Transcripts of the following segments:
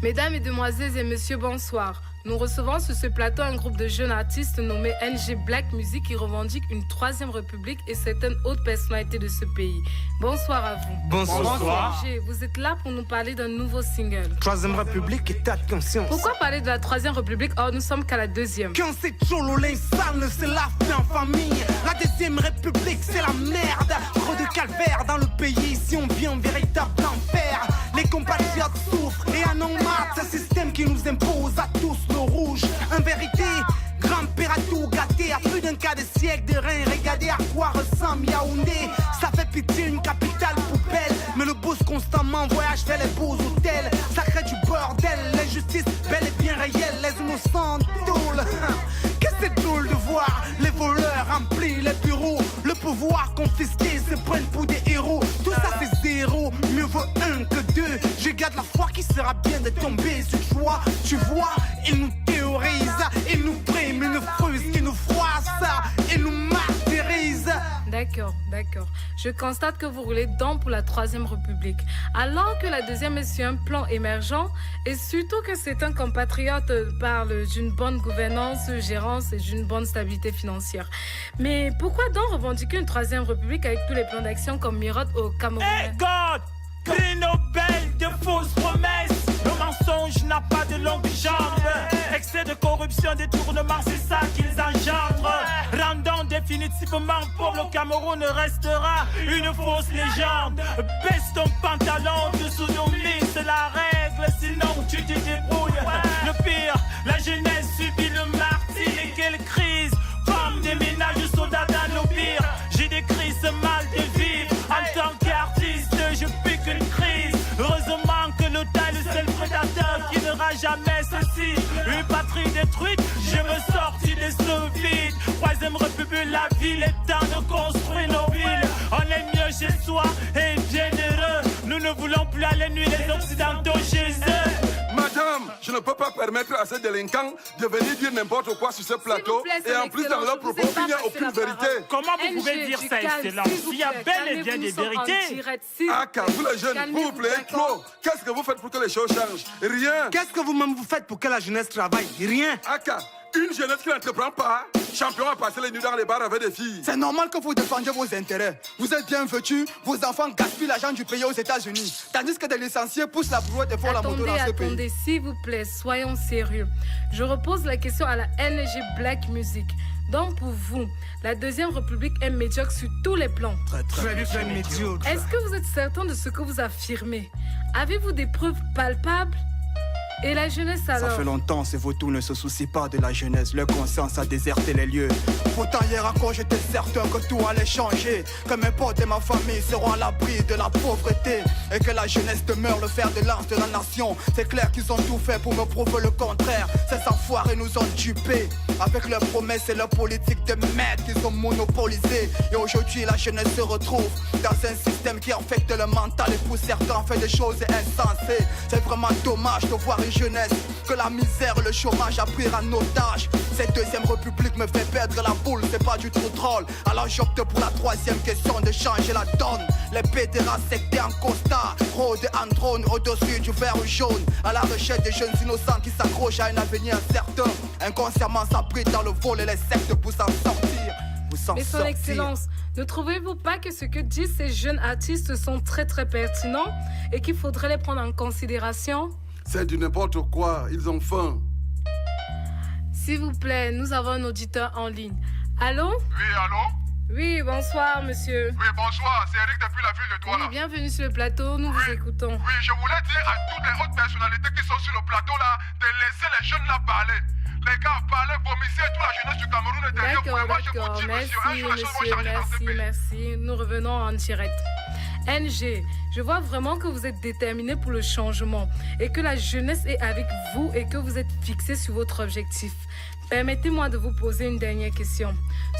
Mesdames, Mesdemoiselles et Messieurs, bonsoir. Nous recevons sur ce plateau un groupe de jeunes artistes nommé NG Black Music qui revendique une troisième république et certaines autres personnalités de ce pays. Bonsoir à vous. Bonsoir. NG, vous êtes là pour nous parler d'un nouveau single. Troisième république, état de conscience. Pourquoi parler de la troisième république or nous sommes qu'à la deuxième? Quand c'est Cholo, l'insane, c'est la vie en famille. La deuxième république, c'est la merde. Trop de calvaire dans le pays, si on vit en véritable enfer. Les compatriotes souffrent et en ont marre de ce système qui nous impose à tous le rouge. En vérité, grand-père a tout gâté. À plus d'un quart de siècle de rein, regardez à quoi ressemble Yaoundé. Ça fait pitié une capitale poubelle, mais le boss constamment voyage vers les beaux hôtels. Ça crée du bordel, l'injustice bel et bien réelle. Les innocents doulent. Qu'est-ce que c'est drôle de voir les voleurs remplir les bureaux, le pouvoir confisqué se prennent pour des héros. Tout ça c'est zéro, mieux vaut un que deux. Je garde la foi qui sera bien de tomber sur toi. Tu vois, ils nous théorisent, ils nous priment une fruse qui nous froisse, ils nous martyrisent. D'accord. Je constate que vous roulez dedans pour la troisième république, alors que la deuxième est sur un plan émergent et surtout que certains compatriotes parlent d'une bonne gouvernance, gérance et d'une bonne stabilité financière. Mais pourquoi donc revendiquer une troisième république avec tous les plans d'action comme mirote au Cameroun? Hey God! Prix Nobel de fausses promesses. Le mensonge n'a pas de longue jambe. Excès de corruption, détournement, c'est ça qu'ils engendrent. Rendant définitivement pauvre, le Cameroun restera une fausse légende. Baisse ton pantalon de sodomie, c'est la règle, sinon tu te débrouilles. Le pire, la jeunesse subit le martyre. Et quelle crise! Femmes des ménages, soldats dans nos pires. J'ai décrit ce mal de vivre. En tant qu'artiste, je pique une crise. Heureusement que l'OTAN est le seul prédateur qui n'aura jamais ceci. Une patrie détruite, je me sortis de ce vide. Troisième république, la ville est temps de construire nos villes. On est mieux chez soi et bien heureux. Nous ne voulons plus aller nuire les Occidentaux chez eux. Madame, je ne peux pas permettre à ces délinquants de venir dire n'importe quoi sur ce plateau. Plaît, et en plus, dans leurs propos, il n'y a aucune vérité. Comment vous pouvez dire ça, Excellence? Il y a bel et bien des vérités. Aka, vous les jeunes, s'il vous plaît, Claude, qu'est-ce que vous faites pour que les choses changent? Rien. Qu'est-ce que vous-même vous faites pour que la jeunesse travaille? Rien. Aka, une jeunesse qui n'entreprend pas. Champion a passé les nuits dans les bars avec des filles. C'est normal que vous défendiez vos intérêts. Vous êtes bien vêtus, vos enfants gaspillent l'argent du pays aux États-Unis. Tandis que des licenciés poussent la brouette et font la moto dans ce pays. Attendez, s'il vous plaît, soyons sérieux. Je repose la question à la NG Black Music. Donc pour vous, la deuxième république est médiocre sur tous les plans. Très médiocre. Est-ce que vous êtes certain de ce que vous affirmez? Avez-vous des preuves palpables? Et la jeunesse alors? Ça fait longtemps, ces vautours ne se soucient pas de la jeunesse. Leur conscience a déserté les lieux. Pourtant hier encore j'étais certain que tout allait changer, que mes potes et ma famille seront à l'abri de la pauvreté, et que la jeunesse demeure le fer de lance de la nation. C'est clair qu'ils ont tout fait pour me prouver le contraire. Ces enfoirés nous ont dupés avec leurs promesses et leurs politiques de merde qu'ils ont monopolisées. Et aujourd'hui la jeunesse se retrouve dans un système qui infecte le mental et pour certains fait des choses insensées. C'est vraiment dommage de voir une jeunesse que la misère et le chômage a pris en otage. Cette deuxième république me fait perdre la boule, c'est pas du tout drôle. Alors j'opte pour la troisième question de changer la donne. Les pédérats sectés en costard rôdent en drone au-dessus du vert jaune, à la recherche des jeunes innocents qui s'accrochent à un avenir incertain. Inconsciemment s'abritent dans le vol et les sectes pour s'en sortir. Mais son excellence, ne trouvez-vous pas que ce que disent ces jeunes artistes sont très pertinents et qu'il faudrait les prendre en considération? C'est du n'importe quoi, ils ont faim. S'il vous plaît, nous avons un auditeur en ligne. Allô? Oui, allô? Oui, bonsoir, monsieur. Oui, bonsoir, c'est Eric depuis la ville de Douala. Oui, bienvenue sur le plateau, nous vous écoutons. Oui, je voulais dire à toutes les hautes personnalités qui sont sur le plateau là, de laisser les jeunes là parler. Les gars parlaient, vomissaient, toute la jeunesse du Cameroun est derrière vous. Et moi, je vous dis, monsieur, un jour les choses vont changer dans ce pays. Merci. Nous revenons en direct. NG, je vois vraiment que vous êtes déterminé pour le changement et que la jeunesse est avec vous et que vous êtes fixé sur votre objectif. Permettez-moi de vous poser une dernière question.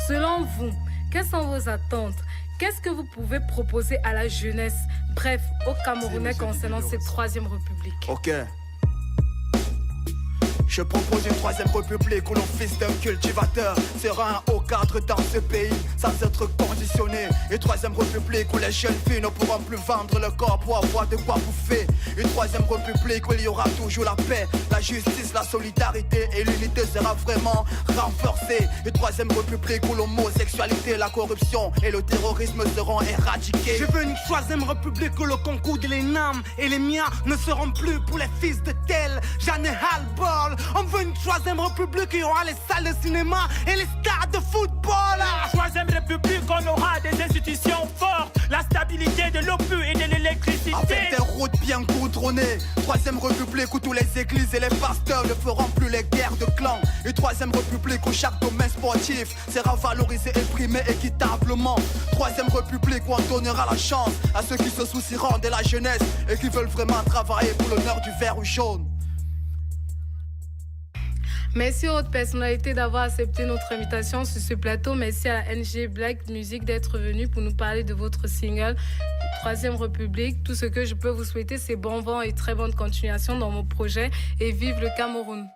Selon vous, quelles sont vos attentes? Qu'est-ce que vous pouvez proposer à la jeunesse, bref, aux Camerounais concernant cette troisième république? Ok. Je propose une troisième république où le fils d'un cultivateur sera un haut cadre dans ce pays sans être conditionné. Une troisième république où les jeunes filles ne pourront plus vendre le corps pour avoir de quoi bouffer. Une troisième république où il y aura toujours la paix, la justice, la solidarité et l'unité sera vraiment renforcée. Une troisième république où l'homosexualité, la corruption et le terrorisme seront éradiqués. Je veux une troisième république où le concours de l'ENAM et les miens ne seront plus pour les fils de tel. J'en ai ras-le-bol. On veut une troisième république où il y aura les salles de cinéma et les stades de football. Troisième république, on aura des institutions fortes, la stabilité de l'eau pure et de l'électricité. Avec des routes bien goudronnées. Troisième république où tous les églises et les pasteurs ne feront plus les guerres de clans. Une troisième république où chaque domaine sportif sera valorisé et primé équitablement. Troisième république où on donnera la chance à ceux qui se soucieront de la jeunesse et qui veulent vraiment travailler pour l'honneur du vert ou jaune. Merci aux autres personnalités d'avoir accepté notre invitation sur ce plateau. Merci à NG Black Music d'être venu pour nous parler de votre single Troisième République. Tout ce que je peux vous souhaiter, c'est bon vent et très bonne continuation dans mon projet. Et vive le Cameroun!